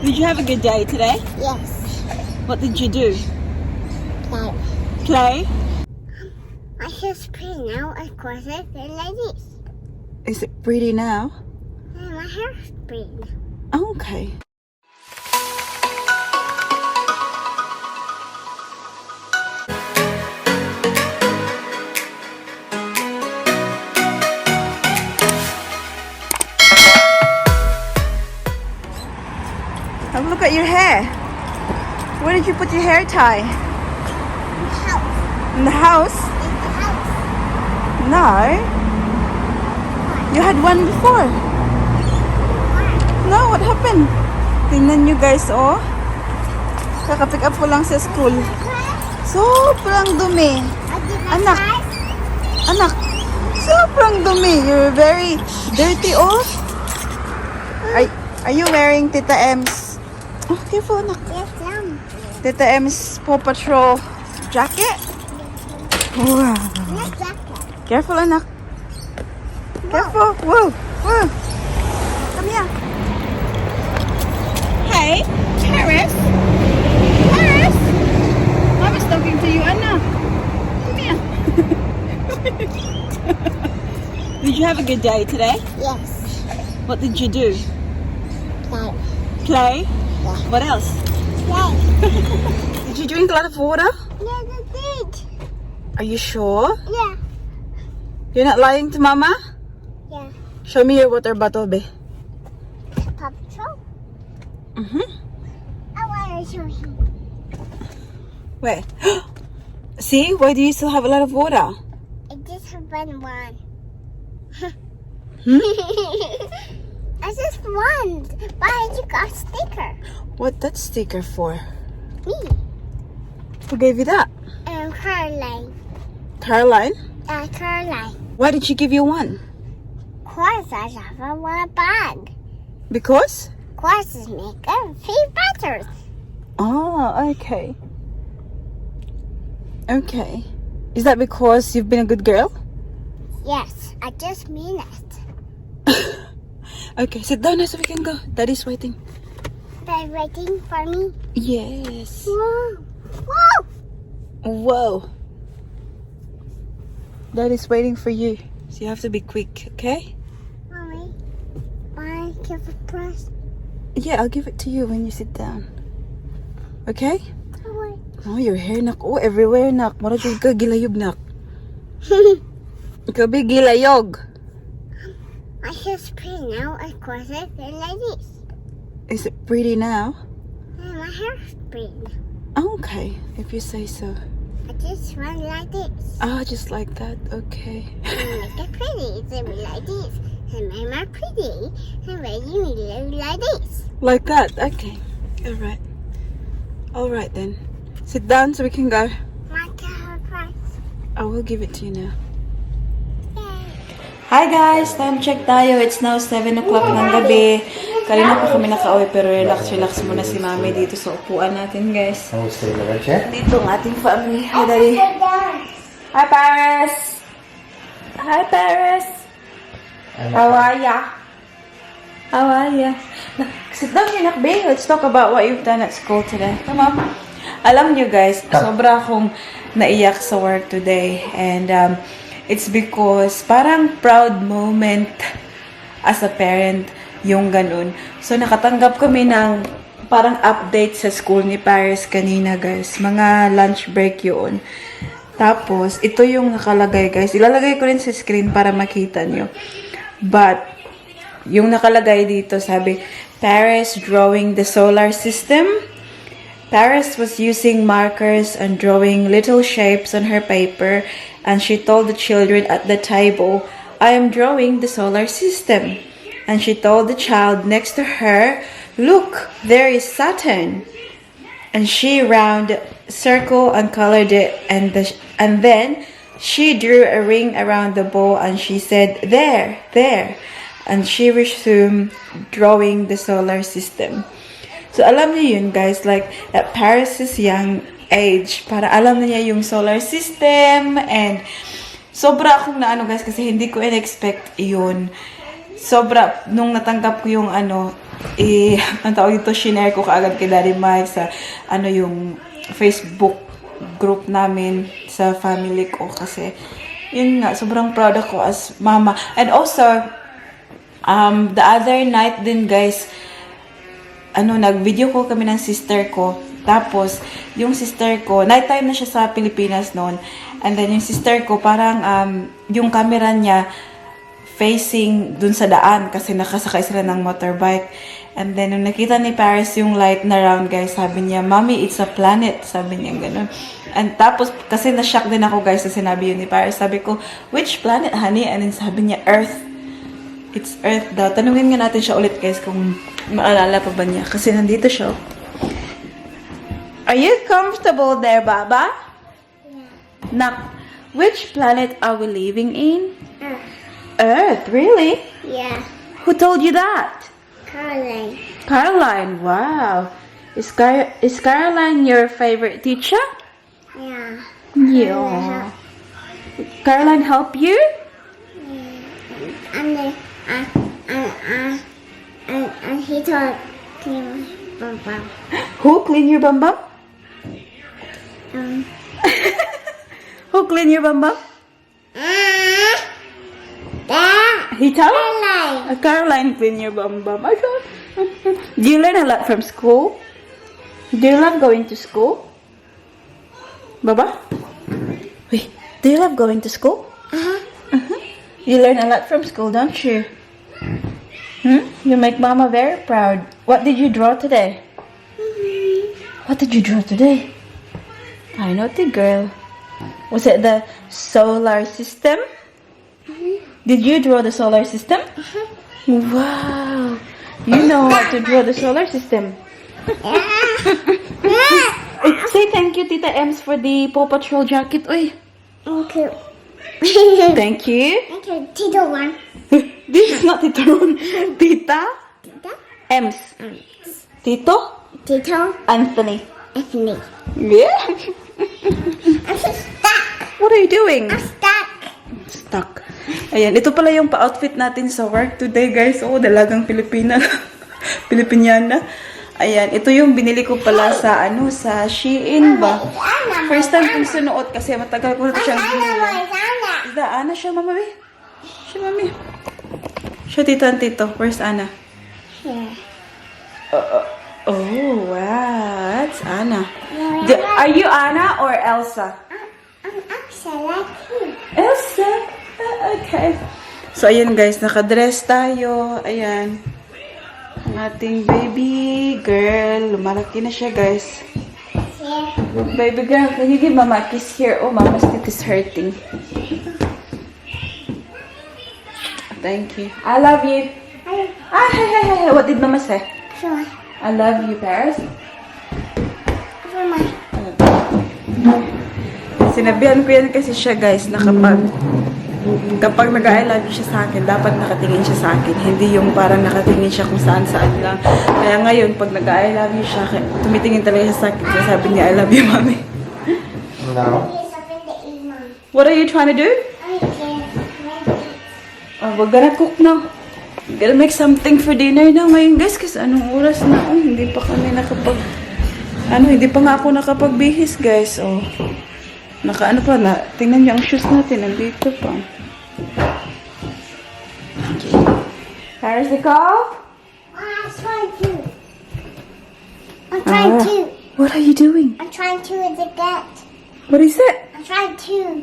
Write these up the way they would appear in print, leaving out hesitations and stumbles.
Did you have a good day today? Yes. What did you do? Play. Play? My hair's pretty now. Of course, I feel like this. Is it pretty now? And my hair's pretty now. Okay. Oh, look at your hair. Where did you put your hair tie? In the house. In the house? In the house. No. You had one before. No, what happened? Tingnan nyo guys, oh. Kaka-pick up ko lang sa school. Sobrang dumi. Anak. Anak. Sobrang dumi. You're very dirty, oh. Are you wearing Tita M's? Oh, careful, anak. Yes, ma'am. Tita M's Paw Patrol jacket? Wow. Not jacket. Careful, anak. Careful. Whoa. Whoa. Come here. Hey, Paris. Paris. Mama's talking to you, Anna. Come here. Did you have a good day today? Yes. What did you do? Play. Play? Yeah. What else? Play. Did you drink a lot of water? Yes, I did. Are you sure? Yeah. You're not lying to Mama? Yeah. Show me your water bottle, babe. Paw Patrol. Mm-hmm. I want to show you. Where? See? Why do you still have a lot of water? I just have one. Hmm? I just want. Why you got a sticker? What that sticker for? Me. Who gave you that? Caroline. Caroline? Caroline. Why did she give you one? Course I have one bag. Because? Courses make a few butters. Oh, okay. Okay. Is that because you've been a good girl? Yes, I just mean it. Okay, sit down now so we can go. Daddy's waiting. They're waiting for me. Yes. Whoa. Whoa. Whoa. Daddy's waiting for you. So you have to be quick, okay? Mommy, I give a press. Yeah, I'll give it to you when you sit down. Okay? Oh, Oh, your hair, nak. Oh, everywhere, nak. Marajud ka gilayog, nak. Ikaw ba gilayog? my hair's pretty now. Of course, I feel like this. Is it pretty now? And my hair's pretty now. Okay, if you say so. I just want like this. Ah, just like that. Okay. And make it pretty. So be like this. And make my pretty. And make you look like this. Like that? Okay. Alright. Alright then. Sit down so we can go. My hair press. I will give it to you now. Yay. Hi guys! Time check tayo. It's now 7 o'clock ng gabi. Kanina pa kami nakauwi pero relax muna si Mami dito sa upuan natin guys. Dito ang ating family. Hi Daddy. Hi Paris! Hi Paris! How are ya? How are ya? Sit down here, Nakbe. Let's talk about what you've done at school today. Come on. Alam nyo guys, sobra akong naiyak sa work today. And it's because parang proud moment as a parent yung ganun. So nakatanggap kami ng parang update sa school ni Paris kanina guys. Mga lunch break yun. Tapos, ito yung nakalagay guys. Ilalagay ko rin sa screen para makita nyo. But, yung nakalagay dito sabi, Paris drawing the solar system. Paris was using markers and drawing little shapes on her paper. And she told the children at the table, I am drawing the solar system. And she told the child next to her, look, there is Saturn. And she round circle and colored it, and then she drew a ring around the ball and she said, there. And she resumed drawing the solar system. So alam niyo yun guys, like at Paris's young age, para alam na niya yung solar system, and sobra akong naano guys kasi hindi ko in-expect yun. sobra, nung natanggap ko yung ano, ang tawag dito, shinare ko kaagad kay Daddy Mike sa, ano, yung Facebook group namin sa family ko. Kasi, yun nga, sobrang proud ako as mama. And also, the other night din, guys, ano, nag-video call kami ng sister ko. Tapos, yung sister ko, nighttime na siya sa Pilipinas noon. And then, yung sister ko, parang, yung camera niya, facing dun sa daan kasi nakasakay sila ng motorbike. And then, nung nakita ni Paris yung light na round, guys, sabi niya, Mommy, it's a planet. Sabi niya ganun. And tapos, kasi na-shock din ako, guys, na sinabi yun ni Paris. Sabi ko, which planet, honey? And then sabi niya, Earth. It's Earth daw. Tanungin nga natin siya ulit, guys, kung maalala pa ba niya. Kasi nandito siya. Are you comfortable there, Baba? Yeah. Nak, which planet are we living in? Earth. Earth, really? Yeah. Who told you that? Caroline. Caroline, wow. Is Caroline your favorite teacher? Yeah. Yeah. Caroline help you? And then, and he taught me bum. Who clean your bum bum? Who clean your bum bum? That. He taught? Caroline. Caroline clean your bum bum. I thought. Do you learn a lot from school? Do you love going to school? Baba? Wait, do you love going to school? You learn a lot from school, don't you? You make Mama very proud. What did you draw today? What did you draw today? I know the girl. Was it the solar system? Did you draw the solar system? Wow. You know how to draw the solar system. Say thank you, Tita Ems, for the Paw Patrol jacket. Oy. Okay. Thank you. Okay, Tito one. This is not Tito Ron. Tita Tita? Ems. Tito Tito? Anthony. Anthony. Yeah. I'm so stuck. What are you doing? I'm stuck. Stuck. Ayan, ito pala yung pa-outfit natin sa work today, guys. Oh, dalagang Pilipina. Pilipiniana. Ayan, ito yung binili ko pala sa, ano, sa Shein ba? First time kong sunuot kasi matagal ko na ito siyang binili. Is that Anna siya, Mama Be? Siya, Mami. Siya, Tita and Tito. Where's Anna? Here. Oh, wow. That's Anna. Are you Anna or Elsa? I'm actually like you. Elsa? Okay. So, ayan guys, nakadress tayo. Ayan. Ang ating baby girl. Lumalaki na siya, guys. Here. Baby girl, can you give Mama a kiss here? Oh, Mama's teeth is hurting. Thank you. I love you. Ah, hey. What did Mama say? Sure. I love you, Paris. For my. Sinabihan ko yan kasi siya, guys, na kapag nag-I love you siya sa akin, dapat nakatingin siya sa akin. Hindi yung parang nakatingin siya kung saan-saan lang. Kaya ngayon, pag nag-I love you siya, tumitingin talaga siya sa akin. Kaya sabi niya, I love you, Mommy. No. Here's something to eat, Mom. What are you trying to do? Oh, we're gonna cook now. We're gonna make something for dinner now ngayon, guys. Kasi anong oras na? Oh, hindi pa kami hindi pa nga ako nakapagbihis, guys. Oh. Ano pa na? Tingnan niyo ang shoes natin. Nandito pa. Okay. Paris, ikaw? I'm trying to. I'm trying to. What are you doing? I'm trying to get. What is it? I'm trying to.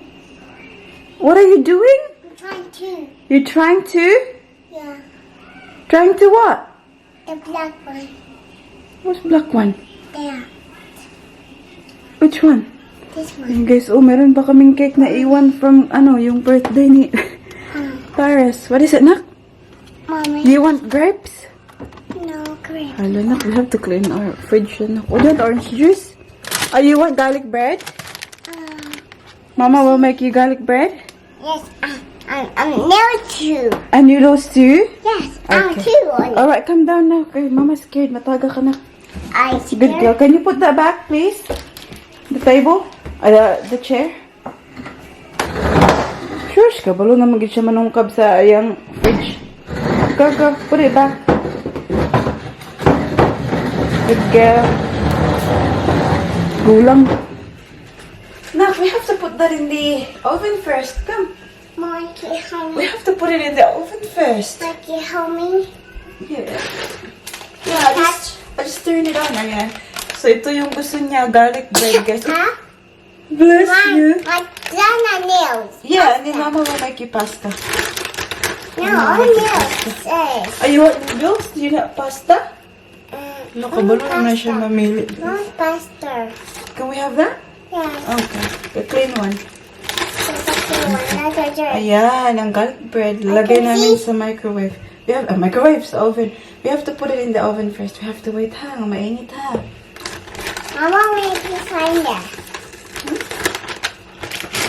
What are you doing? I'm trying to. You're trying to? Yeah. Trying to what? The black one. What's black one? There. Which one? This one. Ayun guys, oh, meron pa kaming cake na iwan from, yung birthday ni Paris. What is it, Nak? Mommy. Do you want grapes? No cream. Hello, Nak, we have to clean our fridge, Nak. Oh, do you want orange juice? Oh, you want garlic bread? Mama will make you garlic bread? Yes. I'm near two. And noodles too? Yes. I'm Okay. two on it. Alright, come down now. Okay, Mama's scared. Mataga ka na. I Good girl. Can you put that back, please? The table? The chair? Sure, kabalo na magiging siya manungkab sa ayang fridge. Go. Put it back. Good girl. Gulang. Now, we have to put that in the oven first. Come. Mikey, help We me. have to put it in the oven first. Mikey, help me. Yeah. Yeah, I just turn it on. Ayan. So, ito yung gusto niya. Garlic bread, guys. Huh? Bless you. My Dana nails. Yeah, and then Mama will make you pasta. No, all nails. Says. Oh, you want noodles? Do you want pasta? Nakabalo na siya mamili. No pasta. Can we have that? Yes. Okay. The clean one. Another jar. Ayan, ang garlic bread. Lagay namin sa microwave. We have a microwave sa oven. We have to put it in the oven first. We have to wait ha. Mainit ha. Mama, where did you find that?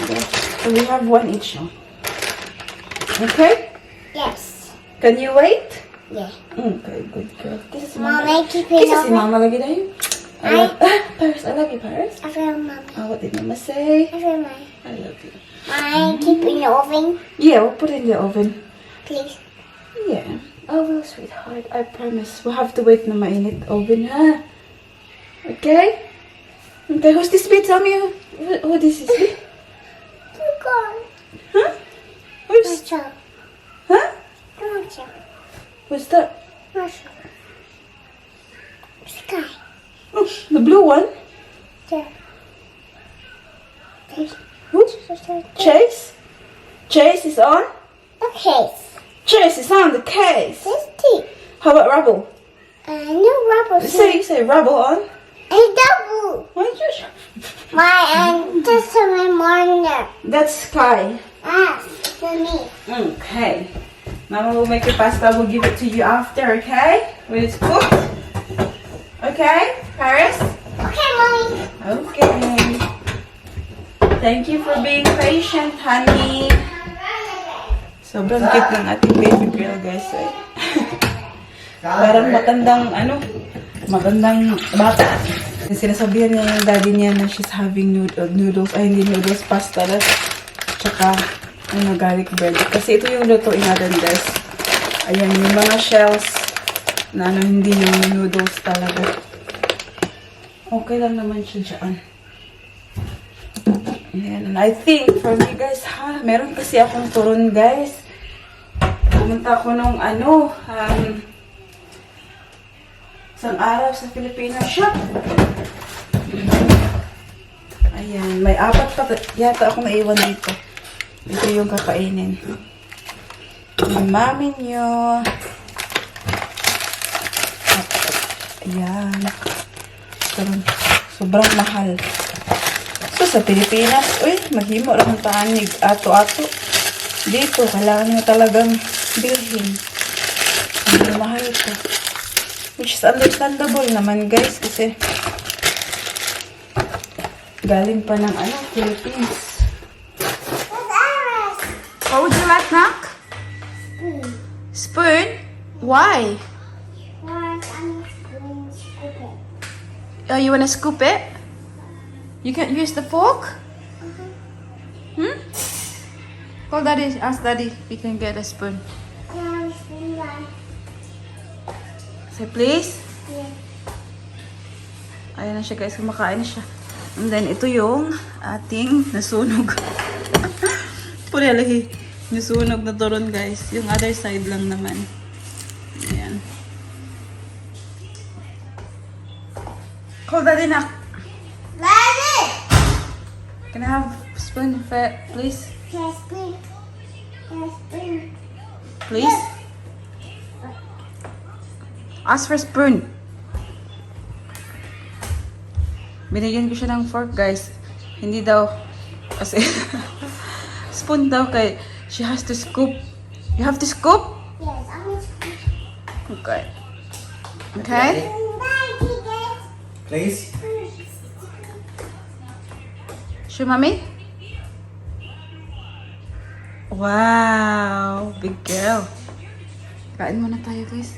Okay. So we have one each now. Okay? Yes. Can you wait? Yeah. Okay, good girl. This is Mama, keep it This is si over. Mama lagi na yun. Paris, I love you, Paris. I feel Mama. What did Mama say? I feel my. I love you. I keep in the oven, Yeah, we'll put it in the oven. please. Yeah. I will, sweetheart. I promise. We'll have to wait na mainit oven, ha? Okay? Okay, who's this be? Tell me who this is be? Oh God. Huh? Who's... Marshall. Huh? Marshall. Who's that? Marshall. Sky. Oh, the blue one? There. There's Who? Chase? Chase is on? okay. Chase is on the case. There's tea. How about Rubble? No rubber. Say Rubble on. And double. Why don't you... My and just my monitor. That's Sky. Ah, for me. Okay. Mama will make your pasta. We'll give it to you after, okay? When it's cooked. Okay, Paris? Okay, mommy. Okay. Thank you for being patient, honey. Sobrang cute ng ating baby girl, guys. Eh. Parang matandang bata. Sinasabihan niya yung daddy niya na she's having noodles, hindi noodles, pasta, tsaka garlic bread. Kasi ito yung lutuin natin, guys. Ayan, yung mga shells na hindi yung noodles talaga. Okay lang naman siya dyan. Ayan, and I think, for me, guys, meron kasi akong turon, guys. Pumunta ako nung isang araw sa Filipina shop. Ayan, may 4 pa yata akong naiwan dito. Ito yung kakainin. Yung mami nyo. Ayan. Sobrang mahal. So, sa Pilipinas, maghimo lang ang taanig ato-ato. Dito, kailangan nyo talagang bilhin. Hindi mahal ito. Which is understandable naman, guys, kasi galing pa ng Philippines. What would you like, Nak? Spoon? Why? Oh, you wanna scoop it? You can't use the fork? Call Daddy. Ask Daddy if we can get a spoon. Say please. Ayan na siya, guys. Kumakain na siya. And then, ito yung ating nasunog. Puri lagi. Nasunog na turon, guys. Yung other side lang naman. Ayan. Call Daddy, Nak. Daddy! Can I have spoon, please? Yes, spoon. Yes, spoon. Please? Ask for spoon. Binigyan ko siya ng fork, guys. Hindi daw. Kasi, spoon daw kay she has to scoop. You have to scoop? Yes, I'm going to scoop. Okay. Okay? Please? Show mommy? Wow! Big girl. Kain muna tayo, guys.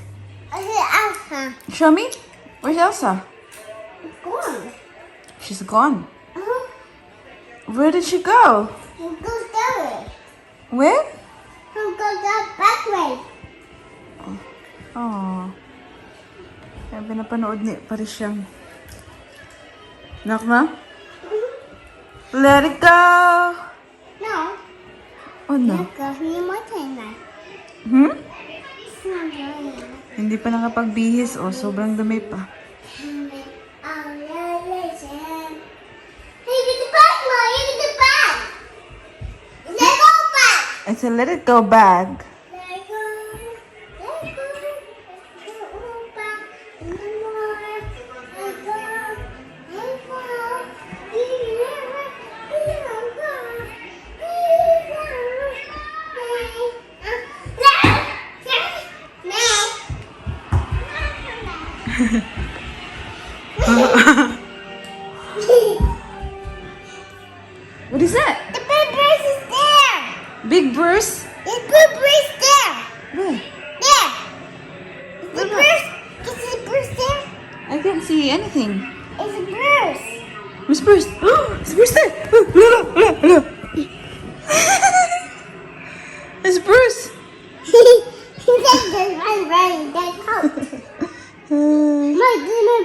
Elsa. Show me? Where's Elsa? Gone. She's gone. Where did she go? You go that way. Where? You go that back way. Oh. Kaya pinapanood ni Parishang. Nak na? Let it go! No. Oh no. Go. You more time now. Hmm? It's not going. Hindi pa nakapagbihis. Oh, sobrang dumi pa. Oh, yeah, listen. Hey, get the bag, Ma. You get the bag. Let go bag. It's a let it go bag. Let go. Let go. Let go back. No more. Let go. Let go. You never. You don't go. What is that? The big bird is there. Big Bruce? The big bird is there. Where? There. Is the bird? Is the bird there? I can't see anything. It's a bird. Where's Bruce? It's Bruce there! Look. It's Bruce! He's like running that coat. My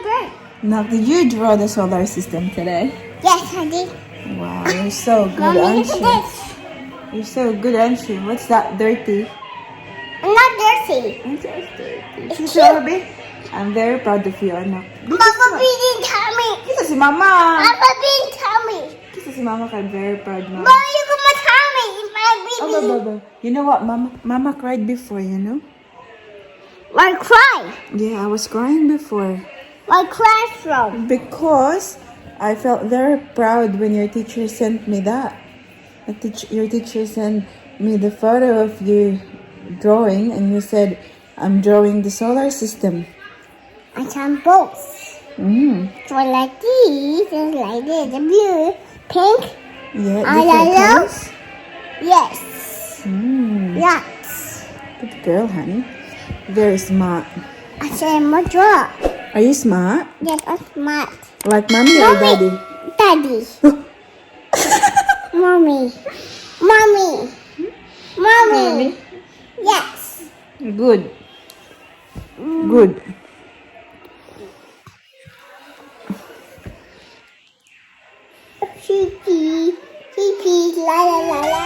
bird. Now, did you draw the solar system today? Yes, I did. Wow, you're so good, Mommy, aren't look you? at this. You're so good, aren't you? What's that, dirty? I'm not dirty. It's dirty. It's See, cute. baby? I'm very proud of you, anak. Papa didn't tell me. Kita si Mama! Papa didn't tell me. Kita si Mama ka, very proud, Mama. But you gonna tell me if my Oh, baby. Baba. You know what? Mama cried before, you know? Why cry? Yeah, I was crying before. Why cry from? Because I felt very proud when your teacher sent me that. Your teacher sent me the photo of you drawing, and you said, I'm drawing the solar system. I can both. Mm. So like this, and like this, the blue, pink. Yeah, I different yellow? colors. Yes. Mm. Yes. Good girl, honey. Very smart. I said more draw. Are you smart? Yes, I'm smart. Like mommy or daddy? Daddy. Mommy. Mommy. Mommy. Yes. Good. Good. Pee pee. Pee pee. La la la la.